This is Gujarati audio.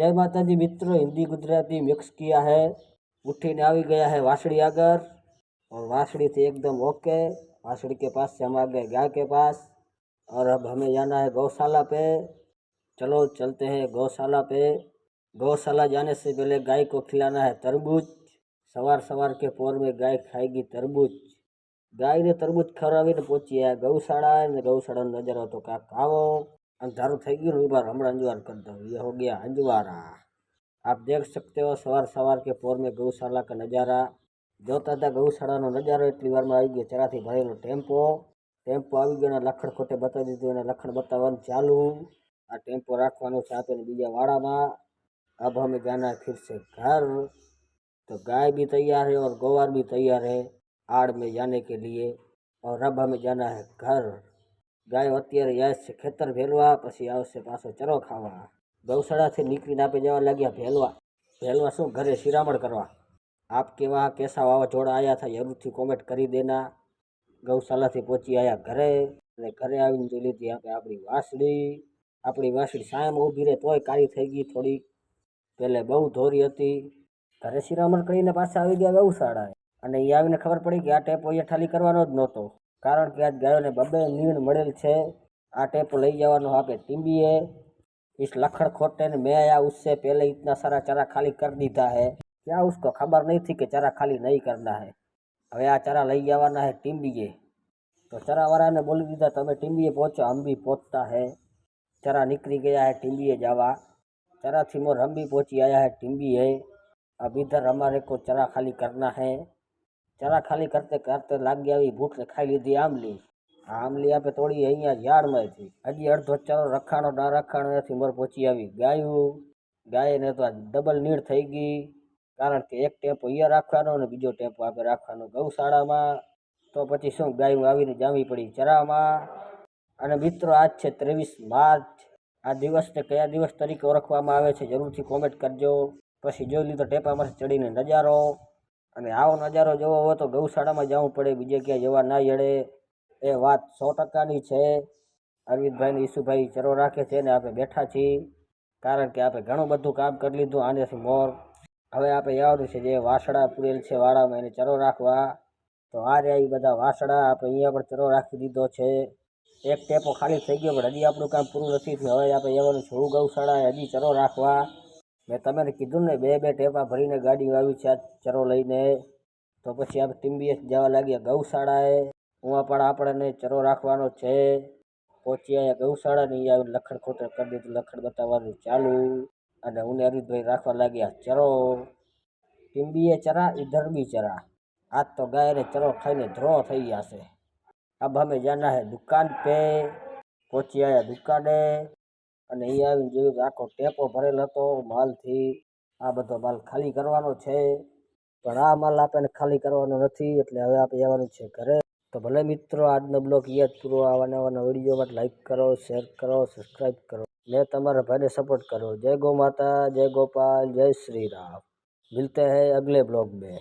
जय माता जी मित्रों, हिंदी गुजराती मिक्स किया है। उठीने આવી गया है वासड़ी आगर और वासड़ी थी एकदम ओके। वासड़ी के पास से हम आ गए गाय के पास और अब हमें जाना है गौशाला पे। चलो चलते हैं गौशाला पे। गौशाला जाने से पहले गाय को खिलाना है तरबूज। सवार सवार के पोर में गाय खाएगी तरबूज। गाय ने तरबूज खवડાવીને પહોંચી આ गौशाला ने गौशाला नजारो तो काक આવો। अंधारू થઈ ગયું ને બાર હમણાં અંજવાર कर दो, ये हो गया अंजवारा। आप देख सकते हो सवार सवार के पोर में गौशाला का नज़ारा। जोता था गौशाला नो नजारो એટલી વારમાં આવી ગયો ચરાથી ભરેલો ટેમ્પો। ટેમ્પો આવી ગયો ને લખણ ખોટે બતાવી દીધું અને લખણ બતાવવાનું ચાલુ। આ ટેમ્પો રાખવાનો છે આપણે બીજા વાડામાં। अब हमें जाना है फिर से घर। तो गाय भी तैयार है और गौवार भी तैयार है आड़ में जाने के लिए। और अब हमें जाना है घर। गाय અત્યારે જાય છે ખેતર ભેલવા, પછી આવશે પાછો ચરો ખાવા। ગૌશાળાથી નીકળીને આપણે જવા લાગ્યા ભેલવા। ભેલવા શું ઘરે શિરામણ કરવા। आपके वहाँ कैसा वावाझोड़ा आया था जरूरથી કોમેન્ટ કરી દેના। ગૌશાલાથી પહોંચી આયા ઘરે અને ઘરે આવીને જોઈ લીધી આપણે આપણી વાસળી સાયામાં ઊભી રહે તોય કાળી થઈ ગઈ થોડી। પહેલે બહુ ધોરી હતી। ઘરે શિરામણ કરીને પાછા આવી ગયા ગૌશાળાએ અને એ આવીને ખબર પડી કે આ ટેપો અહીંયા ઠાલી કરવાનો જ નહોતો, કારણ કે આજ ગાયોને બબે નીણ મળેલ છે। આ ટેપો લઈ જવાનો આપણે ટીંબીએ। इस लखड़ खोटे ने मैं आया उससे पहले इतना सारा चारा खाली कर दीता है। क्या उसको खबर नहीं थी कि चारा खाली नहीं करना है। હવે આ ચારા લઈ જવાના है ટીંબીએ। तो चरावाળાને બોલી દીધા તમે ટીંબીએ પહોંચો, हम भी पहुंचता है। चरा निकली गया है टींबीए जावा। चरा थी मोर हम भी पहुंची आया है टींबीए। अब इधर हमारे को चरा खाली करना है। चरा खाली करते करते लाग गया भूख ने खाई लीधी आमली। आमली आपे तोड़ी અહીંયા ઝાડમાં હતી। હજી અડધો ચરો રખાણો ના રખાણો એથી મોર પહોંચી આવી ગાયું। ગાયને તો ડબલ નીડ થઈ ગઈ, કારણ કે એક ટેમ્પો અહીંયા રાખવાનો અને બીજો ટેમ્પો આપણે રાખવાનો ગૌશાળામાં। તો પછી શું ગાયું આવીને જામી પડી ચરામાં। અને મિત્રો આજ છે 23 માર્ચ। આ દિવસને કયા દિવસ તરીકે ઓળખવામાં આવે છે જરૂરથી કોમેન્ટ કરજો। પછી જોઈ લીધો ટેપામાંથી ચડીને નજારો। અને આવો નજારો જોવો હોય તો ગૌશાળામાં જવું પડે, બીજે ક્યાંય જવા ના જડે। એ વાત 100%ની છે। અરવિંદભાઈ ને ઈસુભાઈ ચરો રાખે છે ને આપણે બેઠા છીએ, કારણ કે આપણે ઘણું બધું કામ કરી લીધું આનેથી મોર। હવે આપણે જવાનું છે જે વાસડા પૂરેલ છે વાડામાં એને ચરો રાખવા। તો આ રહ્યા એ બધા વાસડા આપણે અહીંયા પણ ચરો રાખી દીધો છે। એક ટેપો ખાલી થઈ ગયો પણ હજી આપણું કામ પૂરું નથી થયું। હવે આપણે જવાનું છે ગૌશાળાએ હજી ચરો રાખવા। મેં તમને કીધું ને બે ટેપા ભરીને ગાડી આવી છે આ ચરો લઈને। તો પછી આપણે ટીંબીએ જવા લાગ્યા ગૌશાળાએ। ઉવા પણ આપણને ચરો રાખવાનો છે। પહોંચી આવ્યા ગૌશાળા ને અહીંયા લખડ ખોટે કરી દીધું, લખડ બતાવવાનું ચાલુ। અને હું ને હરીશભાઈ રાખવા લાગ્યા ચરો। ટીંબીએ ચરા इधर भी चरा। आज तो गाय ने चरो खाઈને ધ્રો થઈ ગયા છે। अब हमें जाना है दुकान पे। પહોંચી આવ્યા દુકાને અને અહીંયા આવીને જોયું કે આખો ટેપો ભરેલ હતો માલથી। આ બધો માલ ખાલી કરવાનો છે, પણ આ માલ આપણને ખાલી કરવાનો નથી, એટલે હવે આપણે જવાનું છે ઘરે। તો ભલે મિત્રો આજનો બ્લોગ યાદ પૂરો। આવા નવા વિડીયો માટે લાઈક કરો, શેર કરો, સબસ્ક્રાઈબ કરો ને તમારા ભાઈને સપોર્ટ કરો। जय गौ माता, जय गोपाल, जय श्री राम। मिलते हैं अगले ब्लॉग में।